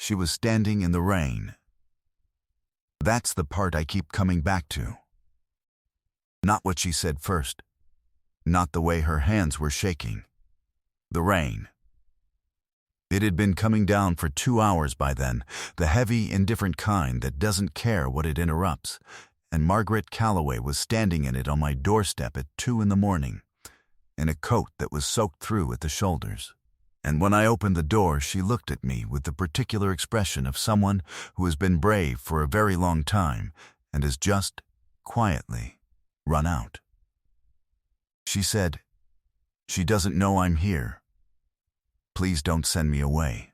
She was standing in the rain. That's the part I keep coming back to. Not what she said first. Not the way her hands were shaking. The rain. It had been coming down for 2 hours by then, the heavy, indifferent kind that doesn't care what it interrupts, and Margaret Calloway was standing in it on my doorstep at 2 in the morning, in a coat that was soaked through at the shoulders. And when I opened the door, she looked at me with the particular expression of someone who has been brave for a very long time and has just, quietly, run out. She said, "She doesn't know I'm here. Please don't send me away."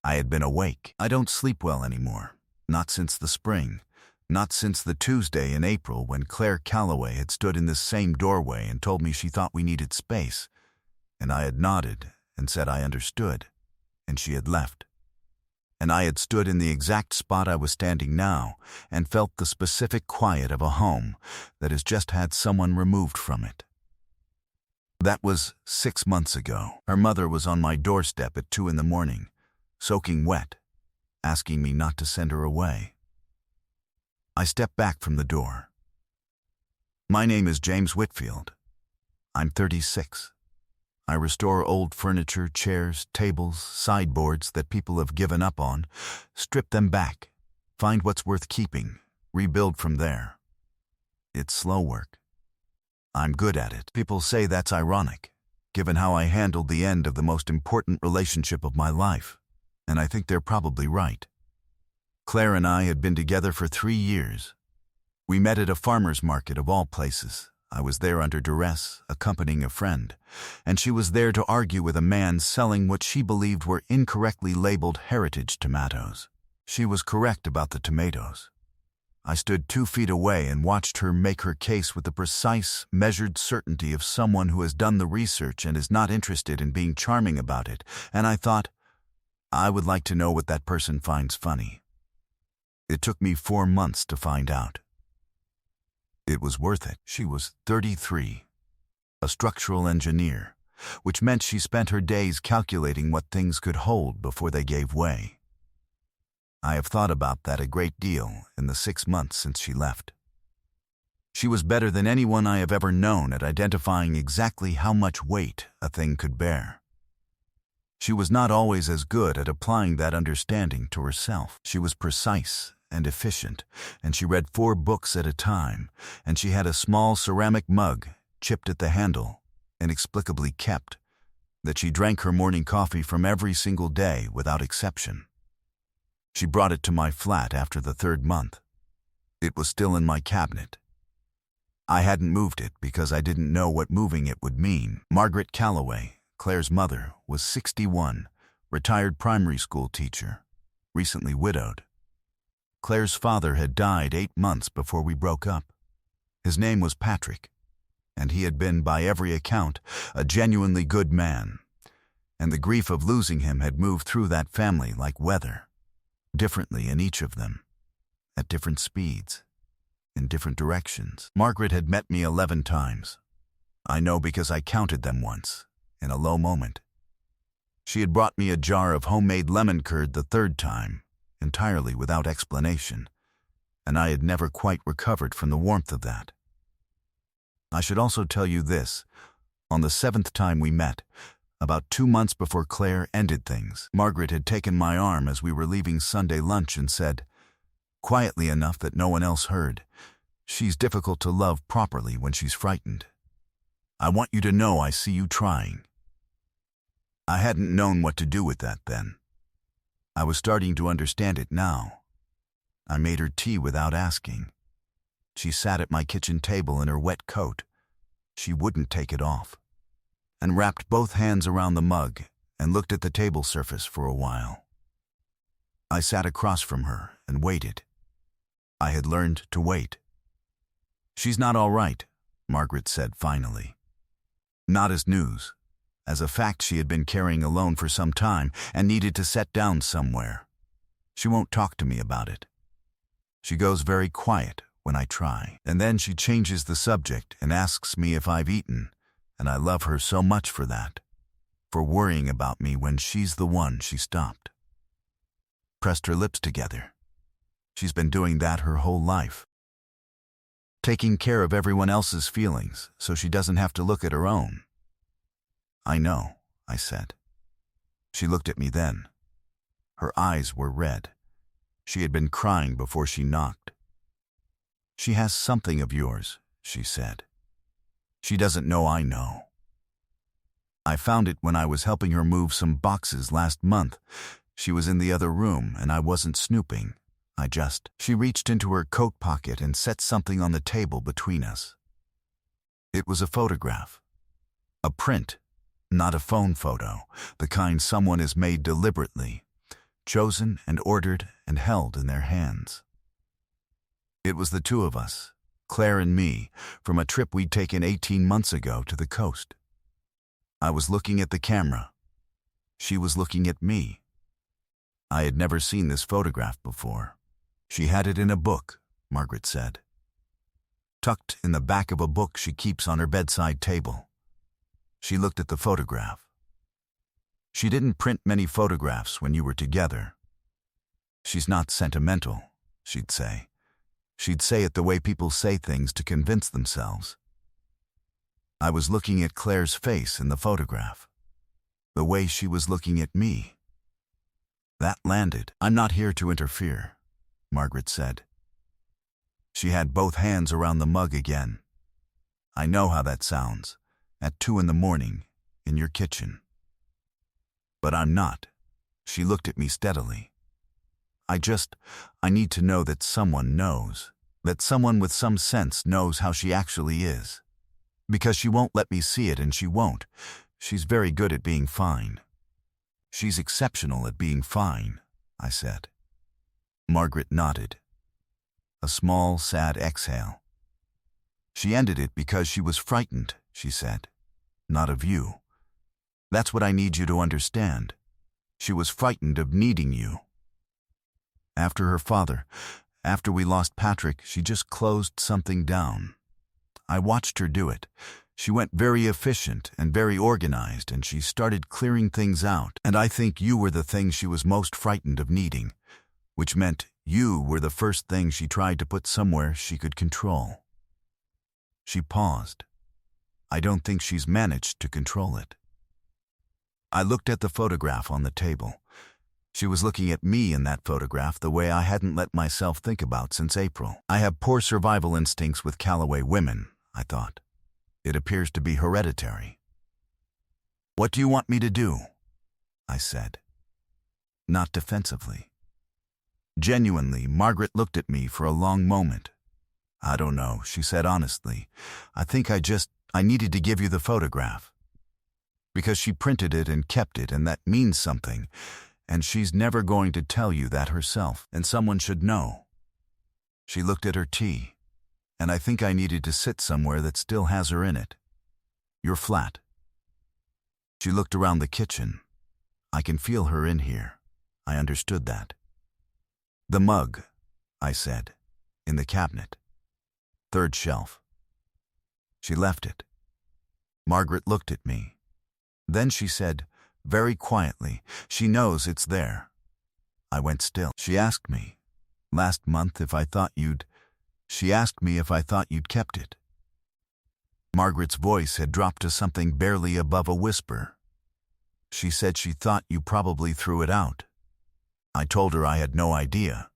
I had been awake. I don't sleep well anymore. Not since the spring. Not since the Tuesday in April when Claire Calloway had stood in this same doorway and told me she thought we needed space. And I had nodded and said I understood, and she had left. And I had stood in the exact spot I was standing now and felt the specific quiet of a home that has just had someone removed from it. That was 6 months ago. Her mother was on my doorstep at 2 in the morning, soaking wet, asking me not to send her away. I stepped back from the door. "My name is James Whitfield. I'm 36. I restore old furniture, chairs, tables, sideboards that people have given up on, strip them back, find what's worth keeping, rebuild from there. It's slow work. I'm good at it. People say that's ironic, given how I handled the end of the most important relationship of my life, and I think they're probably right. Claire and I had been together for 3 years. We met at a farmer's market of all places. I was there under duress, accompanying a friend, and she was there to argue with a man selling what she believed were incorrectly labeled heritage tomatoes. She was correct about the tomatoes. I stood 2 feet away and watched her make her case with the precise, measured certainty of someone who has done the research and is not interested in being charming about it, and I thought, I would like to know what that person finds funny. It took me 4 months to find out. It was worth it. She was 33, a structural engineer, which meant she spent her days calculating what things could hold before they gave way. I have thought about that a great deal in the 6 months since she left. She was better than anyone I have ever known at identifying exactly how much weight a thing could bear. She was not always as good at applying that understanding to herself. She was precise and efficient, and she read 4 books at a time, and she had a small ceramic mug, chipped at the handle, inexplicably kept, that she drank her morning coffee from every single day without exception. She brought it to my flat after the 3rd month. It was still in my cabinet. I hadn't moved it because I didn't know what moving it would mean. Margaret Calloway, Claire's mother, was 61, retired primary school teacher, recently widowed. Claire's father had died 8 months before we broke up. His name was Patrick, and he had been, by every account, a genuinely good man, and the grief of losing him had moved through that family like weather, differently in each of them, at different speeds, in different directions. Margaret had met me 11 times. I know because I counted them once, in a low moment. She had brought me a jar of homemade lemon curd the 3rd time, entirely without explanation, and I had never quite recovered from the warmth of that. I should also tell you this. On the 7th time we met, about 2 months before Claire ended things, Margaret had taken my arm as we were leaving Sunday lunch and said, quietly enough that no one else heard, "She's difficult to love properly when she's frightened. I want you to know I see you trying." I hadn't known what to do with that then. I was starting to understand it now. I made her tea without asking. She sat at my kitchen table in her wet coat. She wouldn't take it off, and wrapped both hands around the mug and looked at the table surface for a while. I sat across from her and waited. I had learned to wait. "She's not all right," Margaret said finally. Not as news. As a fact she had been carrying alone for some time and needed to set down somewhere. She won't talk to me about it. She goes very quiet when I try, and then she changes the subject and asks me if I've eaten, and I love her so much for that, for worrying about me when she's the one she stopped. pressed her lips together. She's been doing that her whole life. Taking care of everyone else's feelings so she doesn't have to look at her own. I know, I said. She looked at me then. Her eyes were red. She had been crying before she knocked. She has something of yours, she said. She doesn't know I know. I found it when I was helping her move some boxes last month. She was in the other room and I wasn't snooping. She reached into her coat pocket and set something on the table between us. It was a photograph. A print, not a phone photo, the kind someone has made deliberately, chosen and ordered and held in their hands. It was the two of us, Claire and me, from a trip we'd taken 18 months ago to the coast. I was looking at the camera. She was looking at me. I had never seen this photograph before. She had it in a book, Margaret said. Tucked in the back of a book she keeps on her bedside table. She looked at the photograph. She didn't print many photographs when you were together. She's not sentimental, she'd say. She'd say it the way people say things to convince themselves. I was looking at Claire's face in the photograph. The way she was looking at me. That landed. I'm not here to interfere, Margaret said. She had both hands around the mug again. I know how that sounds, at 2 a.m, in your kitchen. But I'm not. She looked at me steadily. I need to know that someone knows, that someone with some sense knows how she actually is. Because she won't let me see it, and she won't. She's very good at being fine. She's exceptional at being fine, I said. Margaret nodded. A small, sad exhale. She ended it because she was frightened, she said. Not of you. That's what I need you to understand. She was frightened of needing you. After her father, after we lost Patrick, she just closed something down. I watched her do it. She went very efficient and very organized, and she started clearing things out. And I think you were the thing she was most frightened of needing, which meant you were the first thing she tried to put somewhere she could control. She paused. I don't think she's managed to control it. I looked at the photograph on the table. She was looking at me in that photograph the way I hadn't let myself think about since April. I have poor survival instincts with Callaway women, I thought. It appears to be hereditary. What do you want me to do? I said. Not defensively. Genuinely, Margaret looked at me for a long moment. I don't know, she said honestly. I think I needed to give you the photograph. Because she printed it and kept it, and that means something. And she's never going to tell you that herself, and someone should know. She looked at her tea, and I think I needed to sit somewhere that still has her in it. Your flat. She looked around the kitchen. I can feel her in here. I understood that. The mug, I said, in the cabinet. 3rd shelf. She left it. Margaret looked at me. Then she said, very quietly, she knows it's there. I went still. She asked me, last month, if I thought you'd kept it. Margaret's voice had dropped to something barely above a whisper. She said she thought you probably threw it out. I told her I had no idea.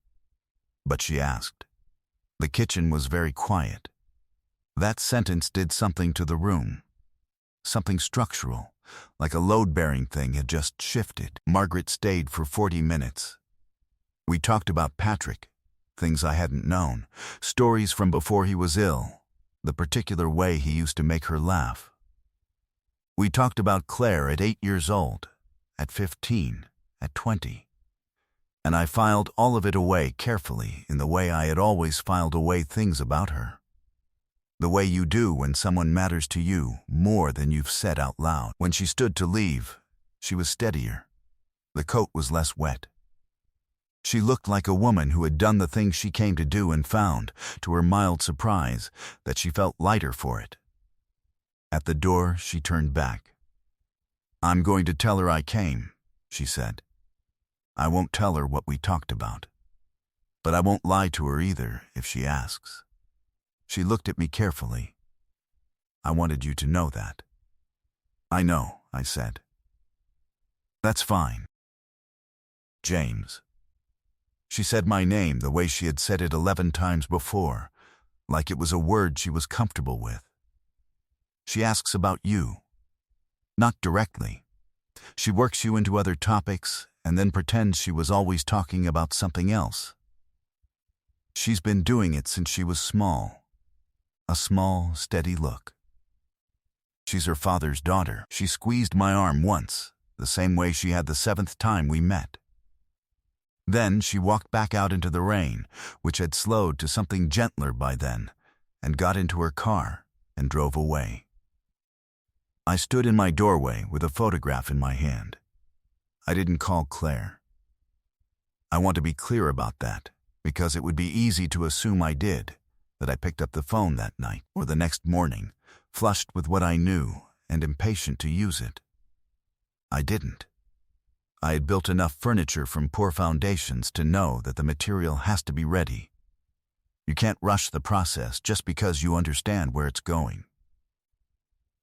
But she asked. The kitchen was very quiet. That sentence did something to the room. Something structural, like a load-bearing thing had just shifted. Margaret stayed for 40 minutes. We talked about Patrick, things I hadn't known, stories from before he was ill, the particular way he used to make her laugh. We talked about Claire at 8 years old, at 15, at 20. And I filed all of it away carefully in the way I had always filed away things about her. The way you do when someone matters to you more than you've said out loud. When she stood to leave, she was steadier. The coat was less wet. She looked like a woman who had done the thing she came to do and found, to her mild surprise, that she felt lighter for it. At the door, she turned back. I'm going to tell her I came, she said. I won't tell her what we talked about. But I won't lie to her either if she asks. She looked at me carefully. I wanted you to know that. I know, I said. That's fine. James. She said my name the way she had said it 11 times before, like it was a word she was comfortable with. She asks about you. Not directly. She works you into other topics and then pretends she was always talking about something else. She's been doing it since she was small. A small, steady look. She's her father's daughter. She squeezed my arm once, the same way she had the 7th time we met. Then she walked back out into the rain, which had slowed to something gentler by then, and got into her car and drove away. I stood in my doorway with a photograph in my hand. I didn't call Claire. I want to be clear about that, because it would be easy to assume I did, that I picked up the phone that night or the next morning, flushed with what I knew and impatient to use it. I didn't. I had built enough furniture from poor foundations to know that the material has to be ready. You can't rush the process just because you understand where it's going.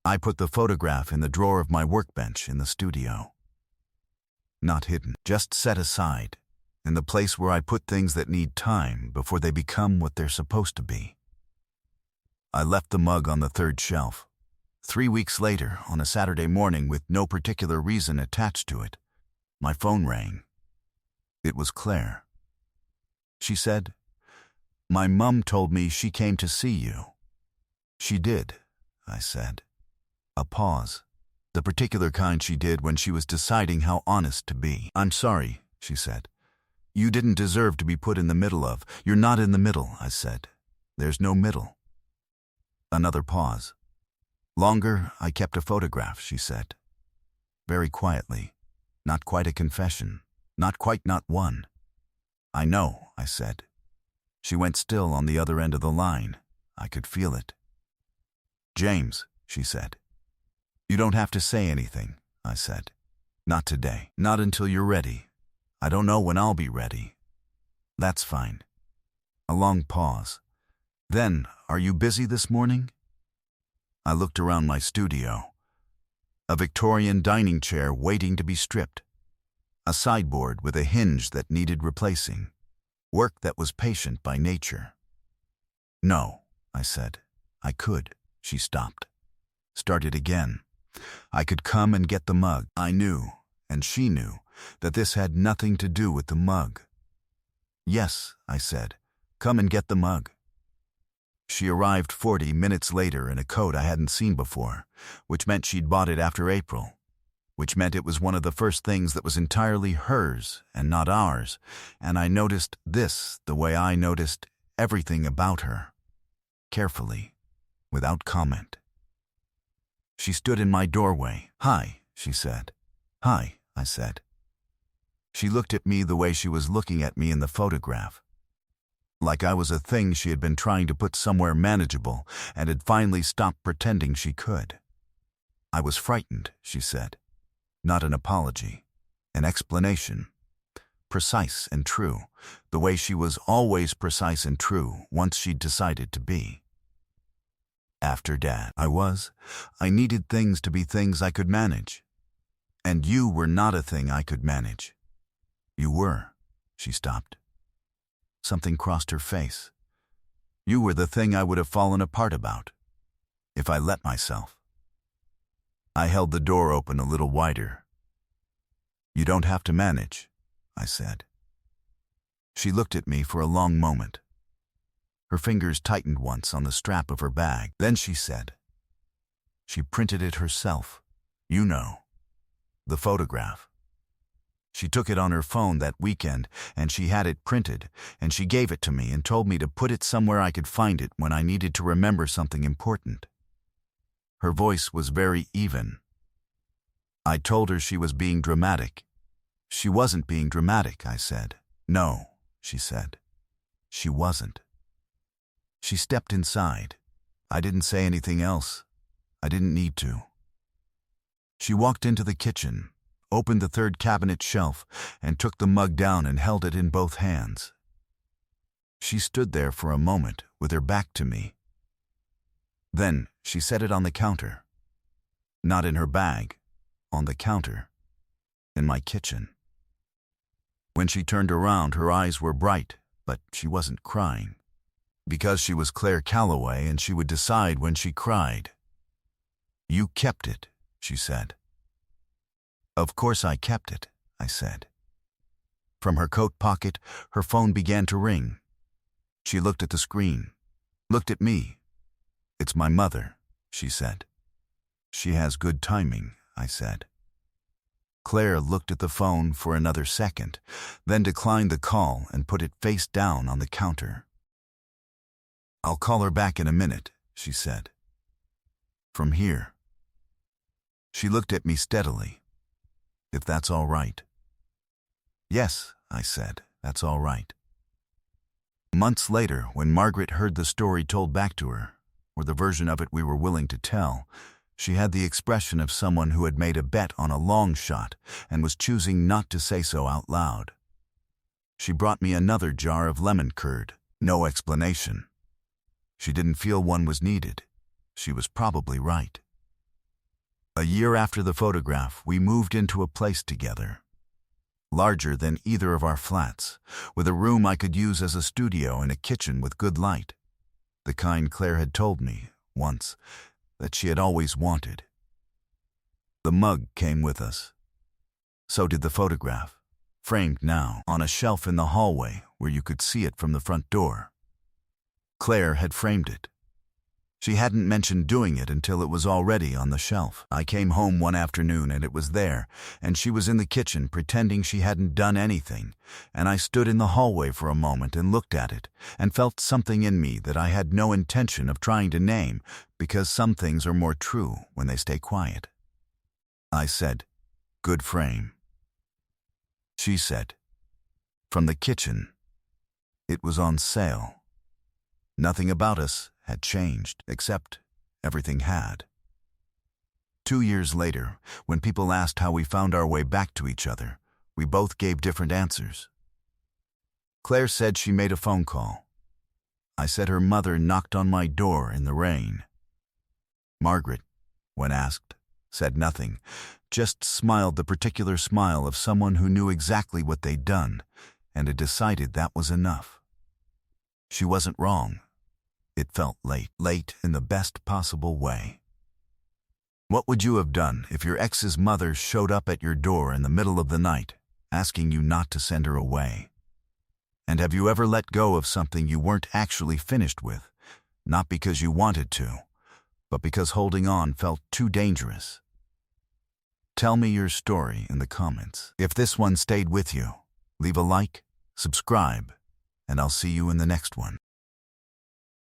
I put the photograph in the drawer of my workbench in the studio. Not hidden, just set aside, in the place where I put things that need time before they become what they're supposed to be. I left the mug on the 3rd shelf. 3 weeks later, on a Saturday morning with no particular reason attached to it, my phone rang. It was Claire. She said, "My mum told me she came to see you." "She did," I said. A pause. The particular kind she did when she was deciding how honest to be. "I'm sorry," she said. "You didn't deserve to be put in the middle of." "You're not in the middle," I said. "There's no middle." Another pause. "Longer, I kept a photograph," she said. Very quietly. Not quite a confession. Not quite not one. "I know," I said. She went still on the other end of the line. I could feel it. "James," she said. "You don't have to say anything," I said. "Not today. Not until you're ready. I don't know when I'll be ready." "That's fine." A long pause. Then, "Are you busy this morning?" I looked around my studio. A Victorian dining chair waiting to be stripped. A sideboard with a hinge that needed replacing. Work that was patient by nature. "No," I said. "I could." She stopped. Started again. I could come and get the mug. I knew, and she knew, that this had nothing to do with the mug. "Yes," I said. "Come and get the mug." She arrived 40 minutes later in a coat I hadn't seen before, which meant she'd bought it after April, which meant it was one of the first things that was entirely hers and not ours, and I noticed this the way I noticed everything about her, carefully, without comment. She stood in my doorway. "Hi," she said. "Hi," I said. She looked at me the way she was looking at me in the photograph. Like I was a thing she had been trying to put somewhere manageable and had finally stopped pretending she could. "I was frightened," she said. Not an apology. An explanation. Precise and true, the way she was always precise and true once she'd decided to be. After Dad, I needed things to be things I could manage. And you were not a thing I could manage. You were. She stopped. Something crossed her face. You were the thing I would have fallen apart about, if I let myself. I held the door open a little wider. "You don't have to manage," I said. She looked at me for a long moment. Her fingers tightened once on the strap of her bag. Then she said, "She printed it herself. You know. The photograph. She took it on her phone that weekend, and she had it printed, and she gave it to me and told me to put it somewhere I could find it when I needed to remember something important." Her voice was very even. I told her she was being dramatic. "She wasn't being dramatic," I said. "No," she said. "She wasn't." She stepped inside. I didn't say anything else. I didn't need to. She walked into the kitchen, opened the third cabinet shelf, and took the mug down and held it in both hands. She stood there for a moment with her back to me. Then she set it on the counter. Not in her bag, on the counter, in my kitchen. When she turned around, her eyes were bright, but she wasn't crying. Because she was Claire Calloway and she would decide when she cried. "You kept it," she said. "Of course I kept it," I said. From her coat pocket, her phone began to ring. She looked at the screen, looked at me. "It's my mother," she said. "She has good timing," I said. Claire looked at the phone for another second, then declined the call and put it face down on the counter. "I'll call her back in a minute," she said. "From here." She looked at me steadily. "If that's all right." "Yes," I said, "that's all right." Months later, when Margaret heard the story told back to her, or the version of it we were willing to tell, she had the expression of someone who had made a bet on a long shot and was choosing not to say so out loud. She brought me another jar of lemon curd, no explanation. She didn't feel one was needed. She was probably right. A year after the photograph, we moved into a place together. Larger than either of our flats, with a room I could use as a studio and a kitchen with good light. The kind Claire had told me, once, that she had always wanted. The mug came with us. So did the photograph, framed now on a shelf in the hallway where you could see it from the front door. Claire had framed it. She hadn't mentioned doing it until it was already on the shelf. I came home one afternoon and it was there, and she was in the kitchen pretending she hadn't done anything, and I stood in the hallway for a moment and looked at it, and felt something in me that I had no intention of trying to name, because some things are more true when they stay quiet. I said, "Good frame." She said, "From the kitchen. It was on sale." Nothing about us had changed, except everything had. 2 years later, when people asked how we found our way back to each other, we both gave different answers. Claire said she made a phone call. I said her mother knocked on my door in the rain. Margaret, when asked, said nothing, just smiled the particular smile of someone who knew exactly what they'd done and had decided that was enough. She wasn't wrong. It felt late in the best possible way. What would you have done if your ex's mother showed up at your door in the middle of the night, asking you not to send her away? And have you ever let go of something you weren't actually finished with, not because you wanted to, but because holding on felt too dangerous? Tell me your story in the comments. If this one stayed with you, leave a like, subscribe, and I'll see you in the next one.